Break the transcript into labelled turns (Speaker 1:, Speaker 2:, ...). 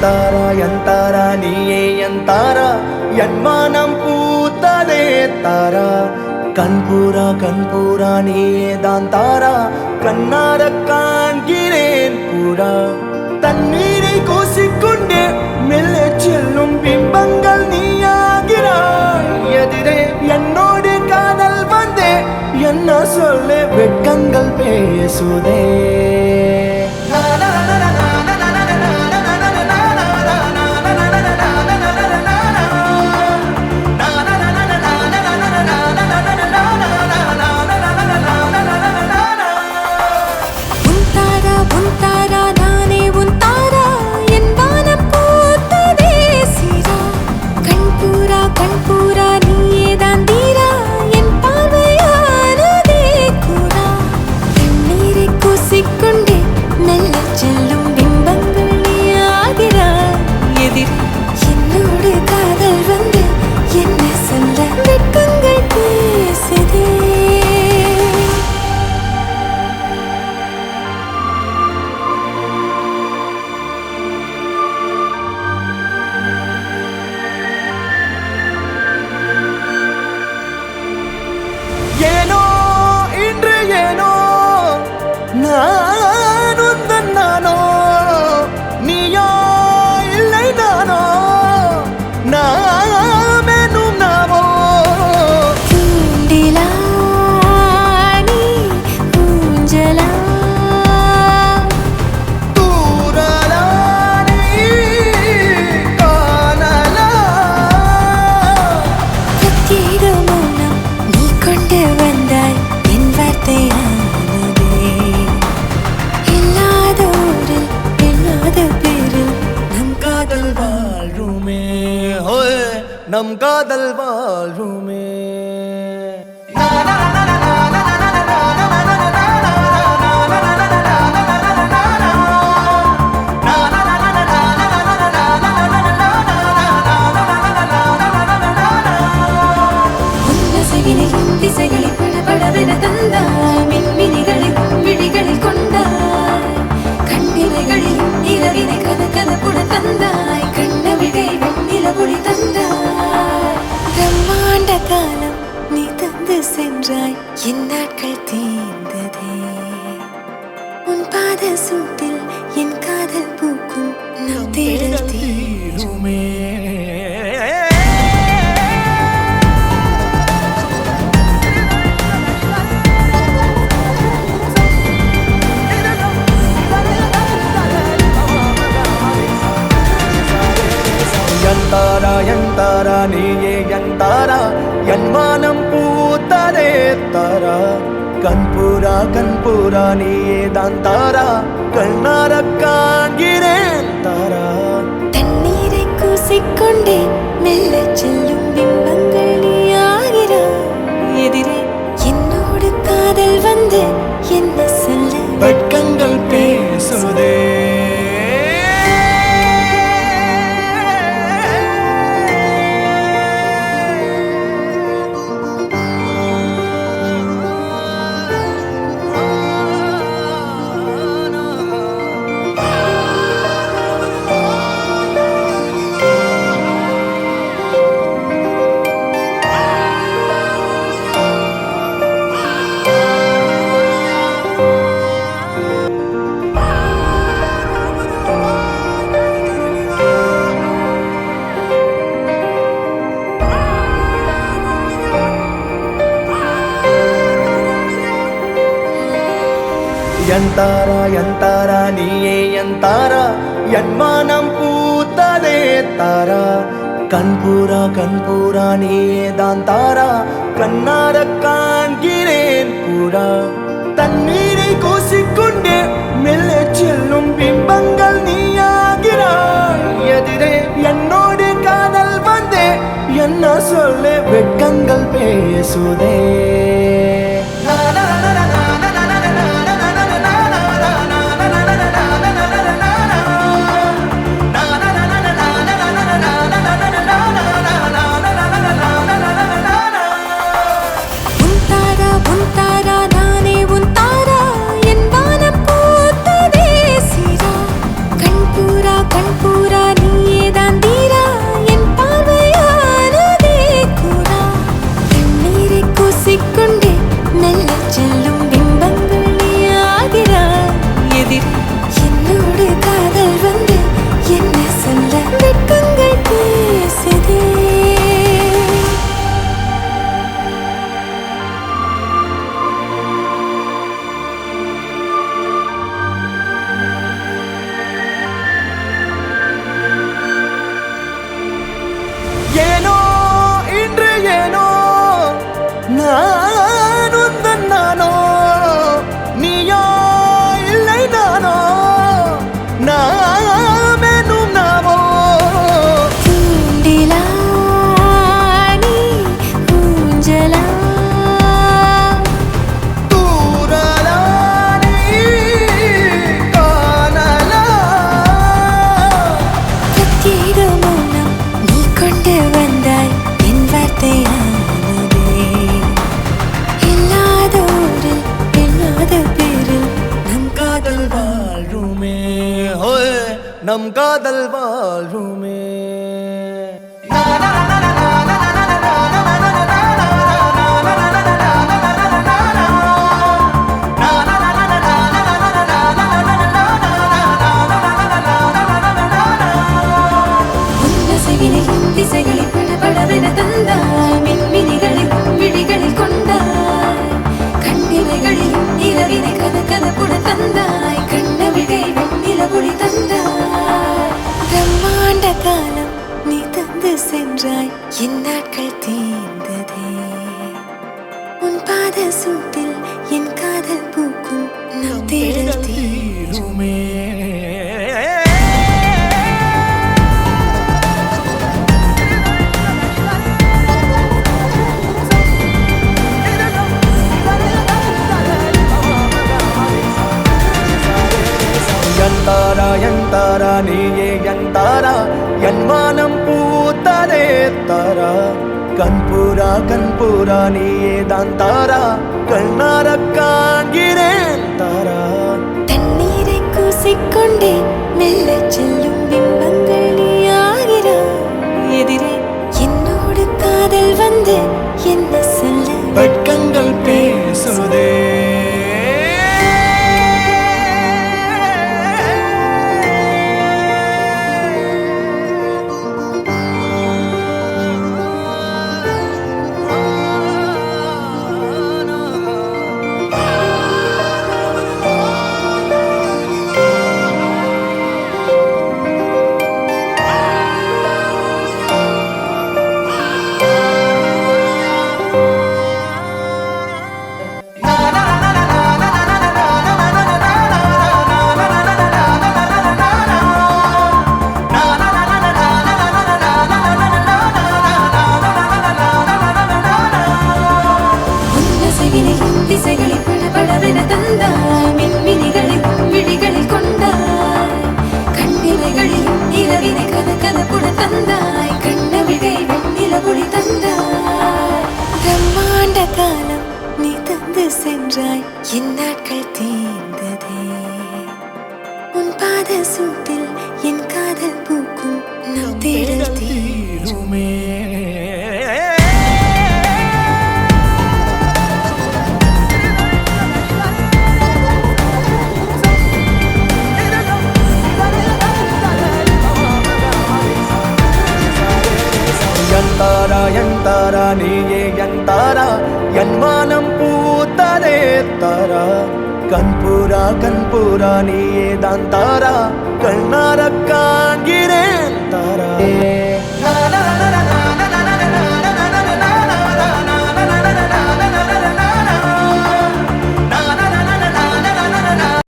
Speaker 1: யந்தாரா நீயே யந்தாரா என் வானம் பூத்ததே தாரா கண்பூரா நீயே தான் தாரா கண்ணார காண்கிறேன் பூரா தண்ணீரை கூசிக்கொண்டே மெல்ல செல்லும் பிம்பங்கள் நீயாகிறாய் எதிரே என்னோடு காதல் வந்தே என்ன சொல்ல வெட்கங்கள் பேசுதே நானோ நீயோ இல்லை நானோ நாமெனும் நாமோ
Speaker 2: தூண்டிலா நீ ஊஞ்சலா
Speaker 1: தூரலா நீ காணலா
Speaker 2: பிரத்யேக மௌனம் நீ கொண்டு வந்தாய் என் வார்த்தையா
Speaker 1: நம் காதல் வாழ்வுமே
Speaker 2: திசைகளை படபடவென தந்தாய் மின்மினிகளில் விழிகளில் கொண்டாய் கண்ணிலைகளில் இரவினை கதகதப்புட தந்தாய் கண்ணவிகை வெண்ணிலவொளி தந்தாய் பிரம்மாண்ட காலம் நீ தந்து சென்றாய் என் நாட்கள் தீர்ந்ததே உன் பாத சூட்டில் என் காதல் பூக்கும் நம் தேடல் தீருமே
Speaker 1: யந்தாரா நீயே யந்தாரா என் வானம் பூத்ததே தாரா கண்பூரா நீயே தான் தாரா கண்ணார காண்கிறேன் தாரா
Speaker 2: தண்ணீரை கூசிக்கொண்டே மெல்ல செல்லும் பிம்பங்கள் நீயாகிறாய் எதிரே என்னோடு காதல் வந்து என்ன சொல்ல
Speaker 1: வெட்கங்கள் பேசுதே யந்தாரா நீயே யந்தாரா என் வானம் பூத்ததே தாரா கண்பூரா நீயே தான் தாரா கண்ணார காண்கிறேன் பூரா தண்ணீரை கூசிக்கொண்டே மெல்ல செல்லும் பிம்பங்கள் நீயாகிறாய் எதிரே என்னோடு காதல் வந்தே என்ன சொல்ல வெட்கங்கள் பேசுதே
Speaker 2: கண்பூரா
Speaker 1: காதல் வாழ்வுமே
Speaker 2: திசைகளில் படபடவென தந்தாய் மின்மினிகளில் விழிகளில் கொண்டாய் கண்ணிமைகளில் இரவினை கதகதப்புட தந்தாய் கண்ணவிழை வெண்ணிலவொளி தந்தாய் பிரம்மாண்ட காலம் நீ தந்து சென்றாய் என் நாட்கள் தீர்ந்ததே உன் பாத சூட்டில் என் காதல் பூக்கும் நம் தேடல் தீருமே
Speaker 1: தாரா நீயே என் தாரா என் வானம் பூத்ததே தாரா கண்பூரா நீயே தான் தாரா கண்ணார காண்கிறேன் தாரா
Speaker 2: தண்ணீரை கூசிக்கொண்டே மெல்ல செல்லும் பிம்பங்கள் நீயாகிறாய் எதிரே என்னோடு காதல் வந்து என்ன சொல்ல
Speaker 1: வெட்கங்கள் பேசுதே
Speaker 2: திசைகளில் படபடவென தந்தாய் மின்மினிகளில் விழிகளில் கொண்டாய் கண்ணிமைகளில் இரவினை கதகதப்புட தந்தாய் கண்ணவிழை வெண்ணிலவொளி தந்தாய் பிரம்மாண்ட காலம் நீ தந்து சென்றாய் என் நாட்கள் தீர்ந்ததே உன் பாத சூட்டில் என் காதல் பூக்கும் நம் தேடல் தீருமே
Speaker 1: தாரா நீயே என் தாரா என் வானம் பூத்ததே தாரா கண்பூரா நீயே தான் தாரா கண்ணார காண்கிறேன்